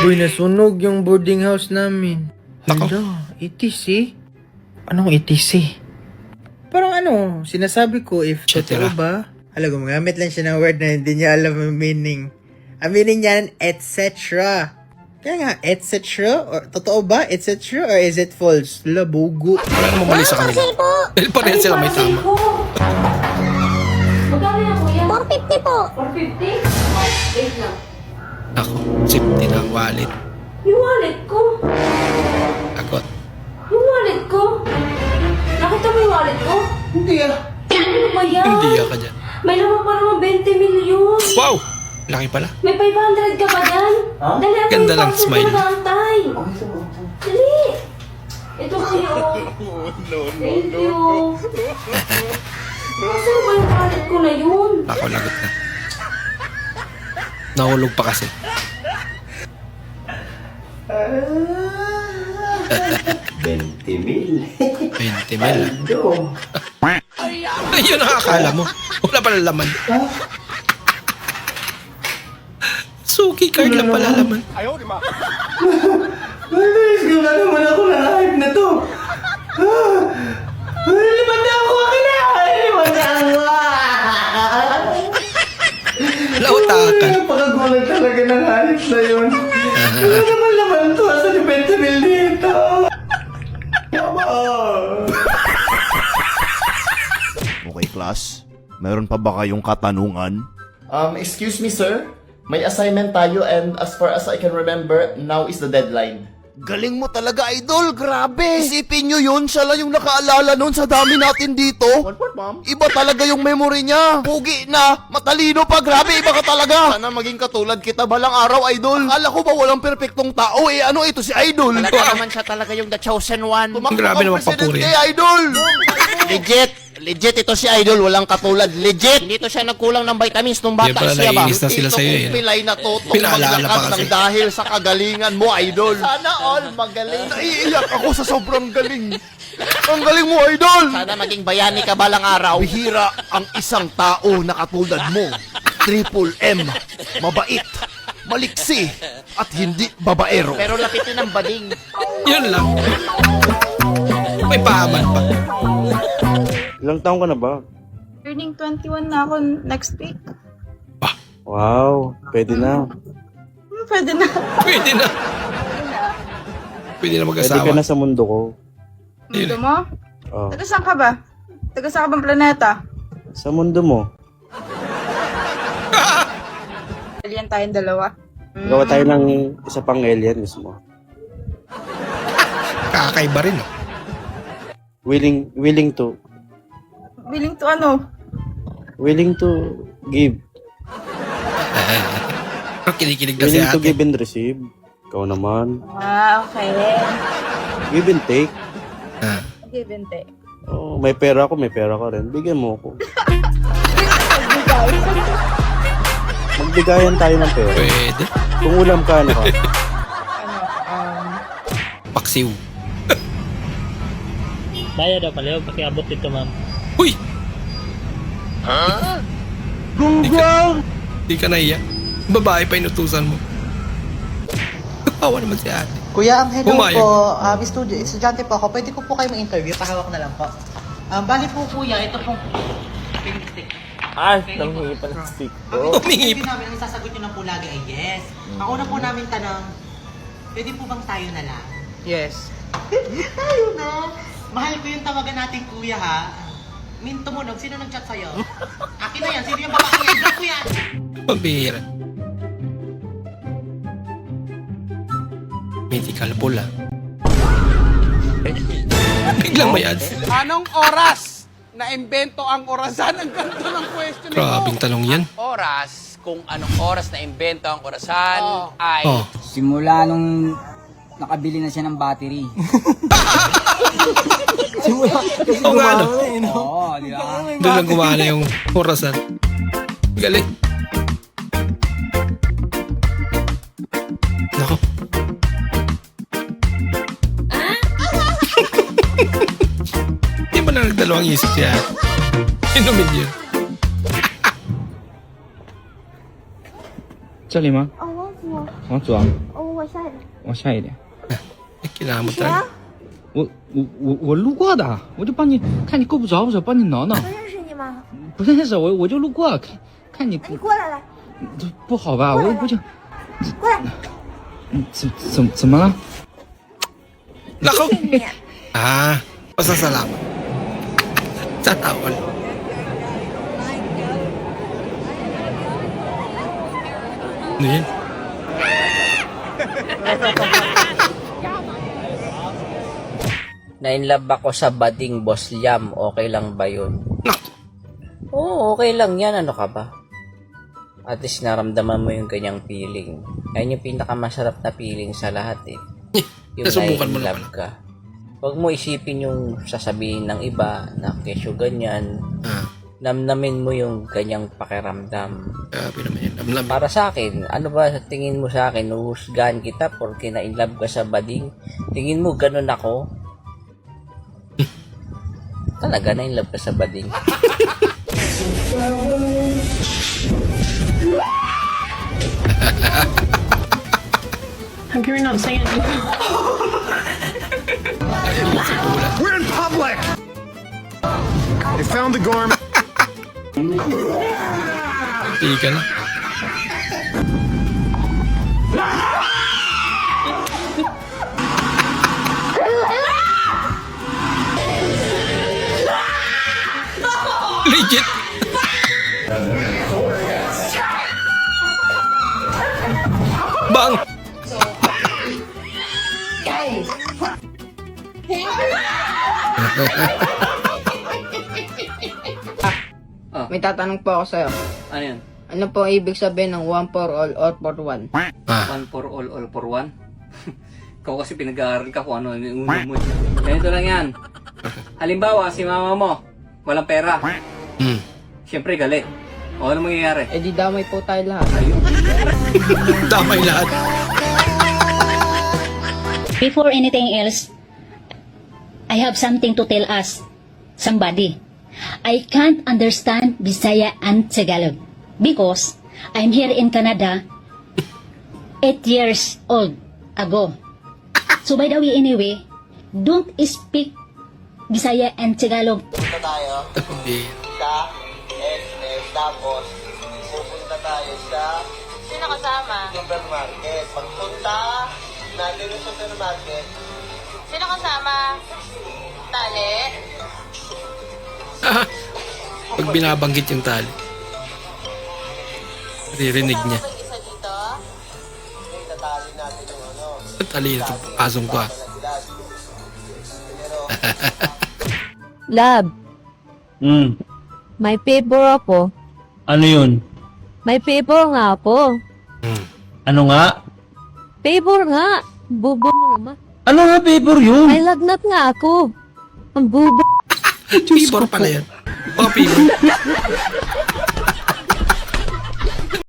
Uy, nasunog yung boarding house namin. Nako. Hala, ETC? Anong ETC? Parang ano, sinasabi ko if Cetera. totoo ba? Hala, gumagamit lang siya ng word na hindi niya alam ang meaning. Ang meaning niyan, etc. Kaya nga, etc. Or, totoo ba? Etc. Or is it false? Hala, bugo. Wala namang mali sa kanila. Dahil parehan sila may tama. Magkano yan, kuya? 450 po. 450? Wait lang. Ako, safety na ang wallet. Yung wallet ko. Agot. Yung wallet ko. Nakita mo yung wallet ko? Hindi ah. Ano ba yan? Hindi ka dyan. May laman pa naman 20 milyon. Wow! Laki pala. May 500 ka ba dyan? Ha? Dali ako Ganda yung lang, parcel smile. ko nag-aantay. Dali. Ito kuya. Thank you. Nasaan ba yung wallet ko na yun? Ako, lagot na. Nahulog pa kasi. 20 mil. Ayun ang akala mo. Wala pala laman. Suki card lang pala laman. Malis ko na naman ako ng hype na to. Lipat na ako! Akin na! Lipat na ako! Lautakan. Napakagulat talaga ng hype na yun. Wala naman laman to. Asa ni Benjamin dito? Okay, class. Meron pa ba kayong katanungan? Excuse me, sir. May assignment tayo and as far as I can remember, now is the deadline. Galing mo talaga, idol! Grabe! Isipin nyo yun, siya lang yung nakaalala nun sa dami natin dito. What, ma'am? Iba talaga yung memory niya. Pugi na, matalino pa, grabe, iba ka talaga. Sana maging katulad kita balang araw, idol. Akala ko ba walang perpektong tao eh, ano ito si idol? Talaga naman siya talaga yung the chosen one. Tumakbo Grabe kang naman presidente, papuri. idol! Legit ito si Idol, walang katulad. Legit! Hindi to siya nagkulang ng vitamins nung Yan bata pala, siya ba? naiinis na sila sa'yo eh. Pilay na to, Pinaalala pa maglakad kasi. ng dahil sa kagalingan mo, idol. Sana all magaling. Naiiyak ako sa sobrang galing. Ang galing mo, idol! Sana maging bayani ka balang araw. Bihira ang isang tao na katulad mo. Triple M, mabait, maliksi, at hindi babaero. Pero lapitin ng bading. Yun lang. May pahaman pa. Ilang taong ka na ba? Turning 21 na ako next week. Wow, pwede na. Pwede na. Pwede na. Pwede na Pwede ka mag-asawa. na sa mundo ko. Mundo mo? Oh. Taga saan ka ba? Taga saan ka bang planeta? Sa mundo mo. Alien tayong dalawa. Gawa tayo ng isa pang alien mismo. Kakaiba rin. Oh. Willing to. Willing to ano? Willing to give. Kinikilig na si Willing to ate. give and receive. Ikaw naman. Ah, okay. Give and take. Ah. Give and take. Oh, may pera ako, may pera ka rin. Bigyan mo ako. Magbigayan tayo ng pera. Pwede. Kung ulam ka, ano ka? Paksiw. Kaya daw pala, pakiabot dito ma'am. Uy! Gunggong! Di ka naiya. Babae pa inutusan mo. Kapawa naman si ate. Kuya, hello Pumayag. po. Estudyante po ako. Pwede ko po kayo mag-interview. Pahawak na lang po. Bali po kuya, ito pong stick. Nanghingi pa ng stick. Humingi Interview namin, ang sasagot nyo lang po lagi ay yes. Ang una po namin tanong, pwede po bang tayo na lang? Yes. Tayo na. Mahal ko yung tawagan natin kuya ha. Min tumunog, sino nag-chat sa'yo? Akin na yan, sino yung babae yan? Block ko yan! Pambihira. Mythical pool ah. Biglang may ads. Anong oras na-imbento ang orasan? Ang ganito ng question nito. Grabing tanong yan. Oras, kung anong oras na-imbento ang orasan ay... Oh. Simula nung nakabili na siya ng battery. Oo nga no. Oo, di ba? Doon lang gumana yung orasan. Galing. Nako. Hindi mo na nagdalawang isip siya. Inumin yun. 这里吗？哦，我往左。哦，我往下一点。 Kinamot talaga. 我路过的，我就帮你看你够不着，我帮你挠挠。认识你吗？不认识，我就路过，看你你过来来，不好吧？我就过来。怎么了？ Nako! Ah, pasasalamat. Sa tawal. Ano yan? Na-inlove ako sa bading Boss Liam. Okay lang ba yun? Nako! Oo, okay lang yan. Ano ka ba? At least naramdaman mo yung ganyang feeling. Ayun yung pinakamasarap na feeling sa lahat eh. Yung Nasubukan mo na-inlove ka. Huwag mo isipin yung sasabihin ng iba na kesyo ganyan. Namnamin mo yung ganyang pakiramdam. Grabe naman yan. Lamlam. Para sa akin, ano ba sa tingin mo sa akin? Uhusgahan kita porque na-inlove ka sa bading? Tingin mo ganun ako? Talaga na-inlove ka sa bading? You're not saying anything. We're in public! They found the garment. Tika na. Legit! Bang! May tatanong po ako sa'yo. Ano yan? Ano po ang ibig sabihin ng one for all for one? One for all for one? Ikaw kasi pinag-aaral ka kung ano yung uno mo. Ganito lang yan. Halimbawa, si mama mo, walang pera. Siyempre galit. O ano mangyayari? Eh di damay po tayo lahat. Damay lahat. Before anything else, I have something to tell us. Somebody. I can't understand Bisaya and Tagalog because I'm here in Canada 8 years old ago. So by the way, anyway, don't speak Bisaya and Tagalog. Punta tayo Tabi. sa SS, tapos pupunta tayo sa Sino kasama? supermarket. Pagpunta natin sa supermarket, Sino kasama? Tali? Pag binabanggit yung tali. Ririnig niya. Isa dito? itatali natin yung ano, Tali na itong asong ko ah. Love, may paper ako. Ano yun? May paper nga ako. Ano nga? Paper nga. Bubo mo naman. Ano nga paper yun? May lagnat nga ako. Ang bubo. Pibor pala yan. Mga pibor.